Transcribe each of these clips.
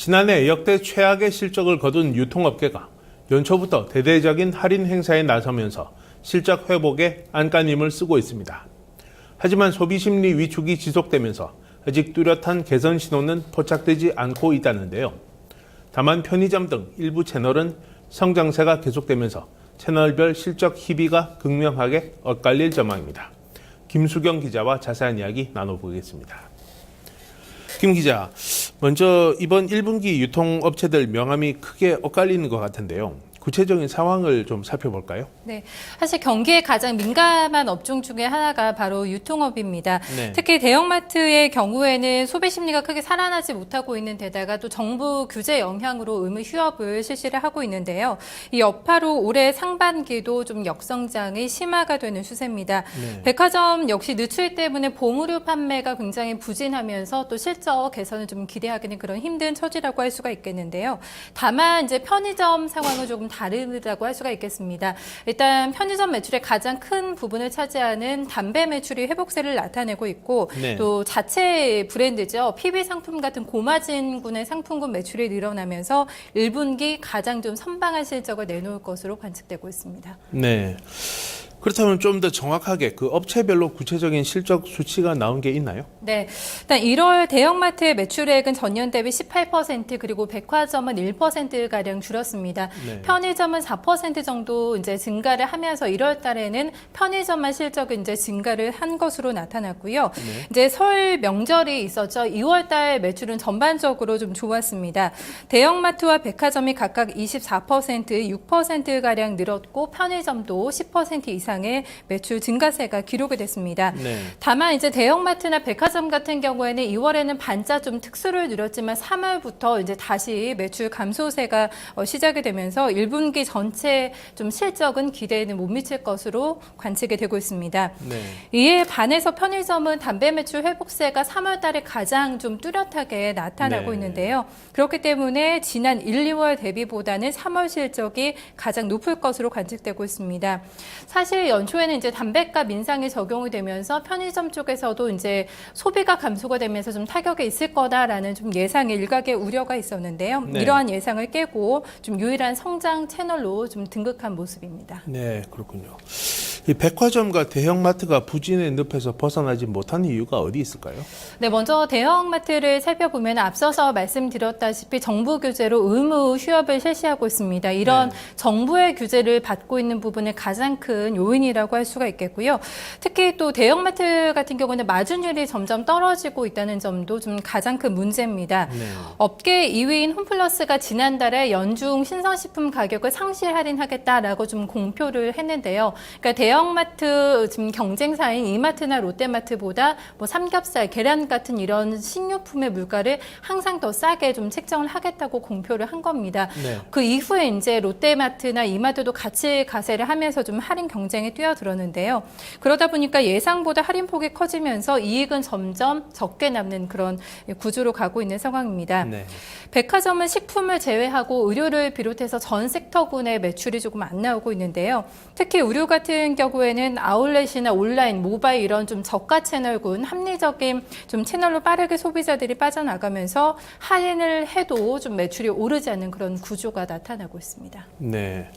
지난해 역대 최악의 실적을 거둔 유통업계가 연초부터 대대적인 할인 행사에 나서면서 실적 회복에 안간힘을 쓰고 있습니다. 하지만 소비심리 위축이 지속되면서 아직 뚜렷한 개선 신호는 포착되지 않고 있다는데요. 다만 편의점 등 일부 채널은 성장세가 계속되면서 채널별 실적 희비가 극명하게 엇갈릴 전망입니다. 김수경 기자와 자세한 이야기 나눠보겠습니다. 김 기자, 먼저 이번 1분기 유통업체들 명암이 크게 엇갈리는 것 같은데요. 구체적인 상황을 좀 살펴볼까요? 네, 사실 경기에 가장 민감한 업종 중에 하나가 바로 유통업입니다. 네. 특히 대형마트의 경우에는 소비 심리가 크게 살아나지 못하고 있는 데다가 또 정부 규제 영향으로 의무 휴업을 실시를 하고 있는데요. 이 여파로 올해 상반기도 좀 역성장이 심화가 되는 추세입니다. 네. 백화점 역시 늦출 때문에 보무료 판매가 굉장히 부진하면서 또 실적 개선을 좀 기대하기는 그런 힘든 처지라고 할 수가 있겠는데요. 다만 이제 편의점 상황은 조금 다르다고 할 수가 있겠습니다. 일단 편의점 매출의 가장 큰 부분을 차지하는 담배 매출이 회복세를 나타내고 있고 네. 또 자체 브랜드죠. PB 상품 같은 고마진군의 상품군 매출이 늘어나면서 1분기 가장 좀 선방한 실적을 내놓을 것으로 관측되고 있습니다. 네. 그렇다면 좀 더 정확하게 그 업체별로 구체적인 실적 수치가 나온 게 있나요? 네, 일단 1월 대형마트의 매출액은 전년 대비 18% 그리고 백화점은 1%가량 줄었습니다. 네. 편의점은 4% 정도 이제 증가를 하면서 1월 달에는 편의점만 실적은 이제 증가를 한 것으로 나타났고요. 네. 이제 설 명절이 있었죠. 2월 달 매출은 전반적으로 좀 좋았습니다. 대형마트와 백화점이 각각 24%, 6%가량 늘었고 편의점도 10% 이상의 매출 증가세가 기록이 됐습니다. 네. 다만 이제 대형마트나 백화점 같은 경우에는 2월에는 반짝 좀 특수를 누렸지만 3월부터 이제 다시 매출 감소세가 시작이 되면서 1분기 전체 좀 실적은 기대에는 못 미칠 것으로 관측이 되고 있습니다. 네. 이에 반해서 편의점은 담배 매출 회복세가 3월 달에 가장 좀 뚜렷하게 나타나고 네. 있는데요. 그렇기 때문에 지난 1, 2월 대비보다는 3월 실적이 가장 높을 것으로 관측되고 있습니다. 사실 연초에는 이제 담배값 인상이 적용이 되면서 편의점 쪽에서도 이제 소비가 감소가 되면서 좀 타격이 있을 거다라는 좀 예상의 일각의 우려가 있었는데요. 네. 이러한 예상을 깨고 좀 유일한 성장 채널로 좀 등극한 모습입니다. 네, 그렇군요. 이 백화점과 대형마트가 부진의 늪에서 벗어나지 못한 이유가 어디 있을까요? 네, 먼저 대형마트를 살펴보면 앞서서 말씀드렸다시피 정부 규제로 의무 휴업을 실시하고 있습니다. 이런 네. 정부의 규제를 받고 있는 부분이 가장 큰 요인이라고 할 수가 있겠고요. 특히 또 대형마트 같은 경우는 마진율이 점점 떨어지고 있다는 점도 좀 가장 큰 문제입니다. 네. 업계 2위인 홈플러스가 지난달에 연중 신선식품 가격을 상시 할인하겠다라고 좀 공표를 했는데요. 그러니까 대형마트 지금 경쟁사인 이마트나 롯데마트보다 뭐 삼겹살, 계란 같은 이런 식료품의 물가를 항상 더 싸게 좀 책정을 하겠다고 공표를 한 겁니다. 네. 그 이후에 이제 롯데마트나 이마트도 같이 가세를 하면서 좀 할인 경쟁에 뛰어들었는데요. 그러다 보니까 예상보다 할인폭이 커지면서 이익은 점점 적게 남는 그런 구조로 가고 있는 상황입니다. 네. 백화점은 식품을 제외하고 의료를 비롯해서 전 섹터군의 매출이 조금 안 나오고 있는데요. 특히 의료 같은 경우에는 아울렛이나 온라인, 모바일 이런 좀 저가 채널군 합리적인 좀 채널로 빠르게 소비자들이 빠져나가면서 할인을 해도 좀 매출이 오르지 않는 그런 구조가 나타나고 있습니다. 네.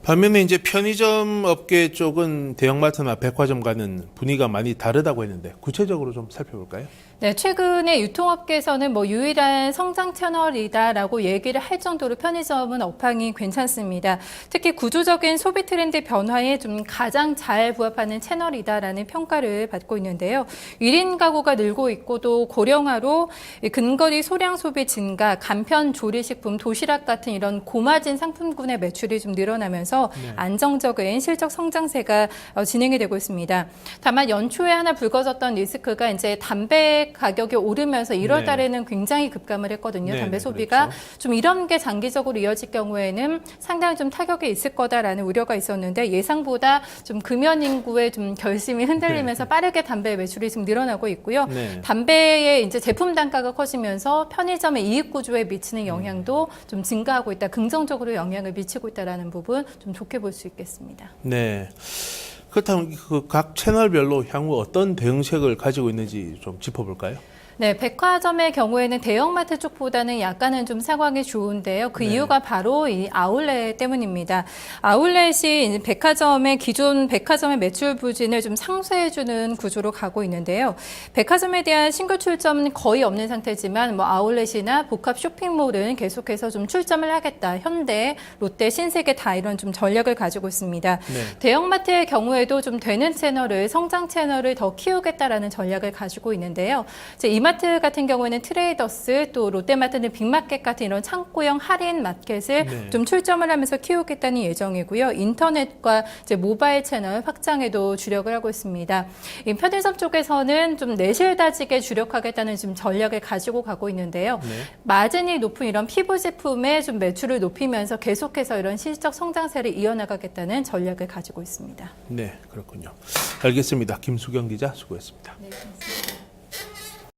반면에 이제 편의점 업계 쪽은 대형마트나 백화점과는 분위기가 많이 다르다고 했는데 구체적으로 좀 살펴볼까요? 네, 최근에 유통업계에서는 뭐 유일한 성장 채널이다라고 얘기를 할 정도로 편의점은 업황이 괜찮습니다. 특히 구조적인 소비 트렌드 변화에 좀 가장 잘 부합하는 채널이다라는 평가를 받고 있는데요. 1인 가구가 늘고 있고 또 고령화로 근거리 소량 소비 증가, 간편 조리식품, 도시락 같은 이런 고마진 상품군의 매출이 좀 늘어나면서 네. 안정적인 실적 성장세가 진행이 되고 있습니다. 다만 연초에 하나 불거졌던 리스크가 이제 담배 가격이 오르면서 1월 달에는 굉장히 급감을 했거든요. 네, 담배 네, 소비가. 그렇죠. 좀 이런 게 장기적으로 이어질 경우에는 상당히 좀 타격이 있을 거다라는 우려가 있었는데 예상보다 좀 금연 인구의 좀 결심이 흔들리면서 빠르게 담배 매출이 지금 늘어나고 있고요. 네. 담배의 이제 제품 단가가 커지면서 편의점의 이익 구조에 미치는 영향도 좀 증가하고 있다. 긍정적으로 영향을 미치고 있다라는 부분 좀 좋게 볼 수 있겠습니다. 네. 그렇다면 그 각 채널별로 향후 어떤 대응책을 가지고 있는지 좀 짚어볼까요? 네, 백화점의 경우에는 대형마트 쪽보다는 약간은 좀 상황이 좋은데요. 그 네. 이유가 바로 이 아울렛 때문입니다. 아울렛이 이제 기존 백화점의 매출 부진을 좀 상쇄해주는 구조로 가고 있는데요. 백화점에 대한 신규 출점은 거의 없는 상태지만 뭐 아울렛이나 복합 쇼핑몰은 계속해서 좀 출점을 하겠다. 현대, 롯데, 신세계 다 이런 좀 전략을 가지고 있습니다. 네. 대형마트의 경우에도 좀 되는 성장 채널을 더 키우겠다라는 전략을 가지고 있는데요. 이제 이마트 같은 경우에는 트레이더스, 또 롯데마트는 빅마켓 같은 이런 창고형 할인 마켓을 네. 좀 출점을 하면서 키우겠다는 예정이고요. 인터넷과 이제 모바일 채널 확장에도 주력을 하고 있습니다. 이 편의점 쪽에서는 좀 내실다지게 주력하겠다는 좀 전략을 가지고 가고 있는데요. 네. 마진이 높은 이런 피부 제품의 좀 매출을 높이면서 계속해서 이런 실적 성장세를 이어나가겠다는 전략을 가지고 있습니다. 네, 그렇군요. 알겠습니다. 김수경 기자 수고했습니다. 네, 고맙습니다.